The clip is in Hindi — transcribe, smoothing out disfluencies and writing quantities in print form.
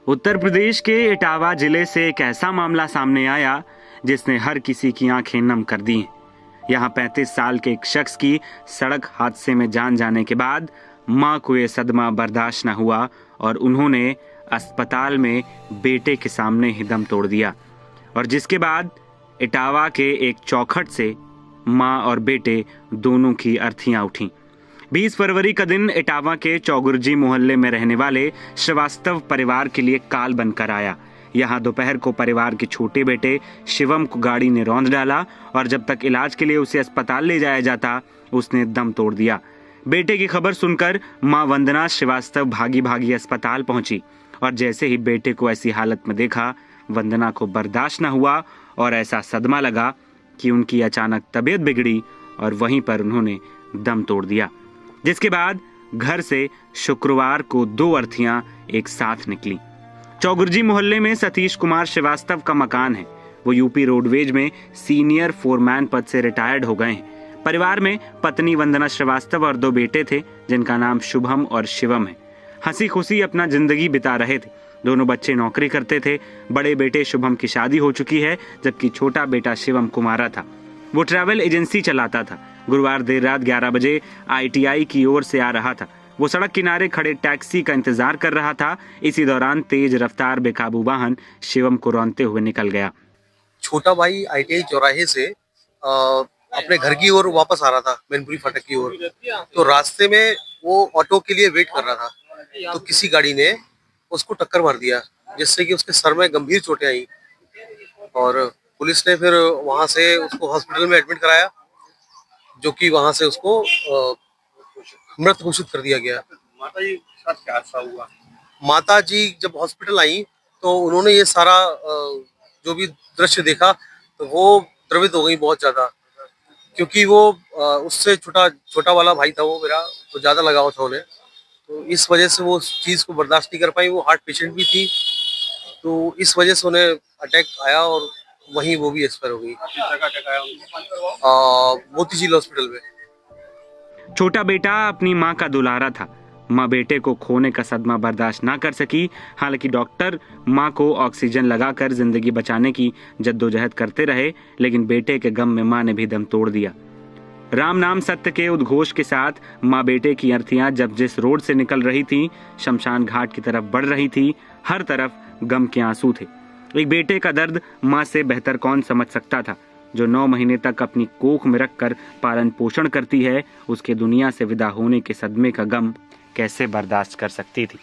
उत्तर प्रदेश के इटावा जिले से एक ऐसा मामला सामने आया जिसने हर किसी की आंखें नम कर दी। यहाँ 35 साल के एक शख्स की सड़क हादसे में जान जाने के बाद मां को यह सदमा बर्दाश्त न हुआ और उन्होंने अस्पताल में बेटे के सामने ही दम तोड़ दिया, और जिसके बाद इटावा के एक चौखट से मां और बेटे दोनों की अर्थियां उठीं। 20 फरवरी का दिन इटावा के चौगुर्जी मोहल्ले में रहने वाले श्रीवास्तव परिवार के लिए काल बनकर आया। यहाँ दोपहर को परिवार के छोटे बेटे शिवम को गाड़ी ने रौंद डाला और जब तक इलाज के लिए उसे अस्पताल ले जाया जाता उसने दम तोड़ दिया। बेटे की खबर सुनकर मां वंदना श्रीवास्तव भागी भागी अस्पताल पहुंची और जैसे ही बेटे को ऐसी हालत में देखा, वंदना को बर्दाश्त न हुआ और ऐसा सदमा लगा कि उनकी अचानक तबीयत बिगड़ी और वहीं पर उन्होंने दम तोड़ दिया, जिसके बाद घर से शुक्रवार को 2 अर्थियां एक साथ निकली। चौगुर्जी मोहल्ले में सतीश कुमार श्रीवास्तव का मकान है। वो यूपी रोडवेज में सीनियर फोरमैन पद से रिटायर्ड हो गए हैं। परिवार में पत्नी वंदना श्रीवास्तव और 2 बेटे थे जिनका नाम शुभम और शिवम है। हंसी खुशी अपना जिंदगी बिता रहे थे। दोनों बच्चे नौकरी करते थे। बड़े बेटे शुभम की शादी हो चुकी है जबकि छोटा बेटा शिवम कुमारा था। वो ट्रैवल एजेंसी चलाता था। गुरुवार देर रात 11 बजे ITI की ओर से आ रहा था। वो सड़क किनारे खड़े टैक्सी का इंतजार कर रहा था। इसी दौरान तेज रफ्तार बेकाबू वाहन शिवम को रौंदते हुए निकल गया। छोटा भाई ITI चौराहे से अपने घर की ओर वापस आ रहा था, मैनपुरी फाटक की ओर। तो रास्ते में वो ऑटो के लिए वेट कर रहा था तो किसी गाड़ी ने उसको टक्कर मार दिया जिससे कि उसके सर में गंभीर चोटें आई और पुलिस ने फिर वहां से उसको हॉस्पिटल में एडमिट कराया, जो कि वहां से उसको मृत घोषित कर दिया गया। माता जी के साथ क्या हादसा हुआ? माता जी जब हॉस्पिटल आई तो उन्होंने ये सारा जो भी दृश्य देखा तो वो द्रवित हो गई बहुत ज्यादा, क्योंकि वो उससे छोटा वाला भाई था वो मेरा, तो ज्यादा लगाव था उन्हें, तो इस वजह से वो उस चीज को बर्दाश्त नहीं कर पाई। वो हार्ट पेशेंट भी थी तो इस वजह से उन्हें अटैक आया और वहीं वो भी एक्सपायर हो गई। मोतीझील हॉस्पिटल में। छोटा बेटा अपनी मां का दुलारा था। मां बेटे को खोने का सदमा बर्दाश्त ना कर सकी। हालांकि डॉक्टर मां को ऑक्सीजन लगाकर जिंदगी बचाने की जद्दोजहद करते रहे, लेकिन बेटे के गम में मां ने भी दम तोड़ दिया। राम नाम सत्य के उद्घोष के साथ मां बेटे की अर्थियां जब जिस रोड से निकल रही थी, शमशान घाट की तरफ बढ़ रही थी, हर तरफ गम के आंसू थे। एक बेटे का दर्द मां से बेहतर कौन समझ सकता था। जो 9 महीने तक अपनी कोख में रखकर पालन पोषण करती है, उसके दुनिया से विदा होने के सदमे का गम कैसे बर्दाश्त कर सकती थी।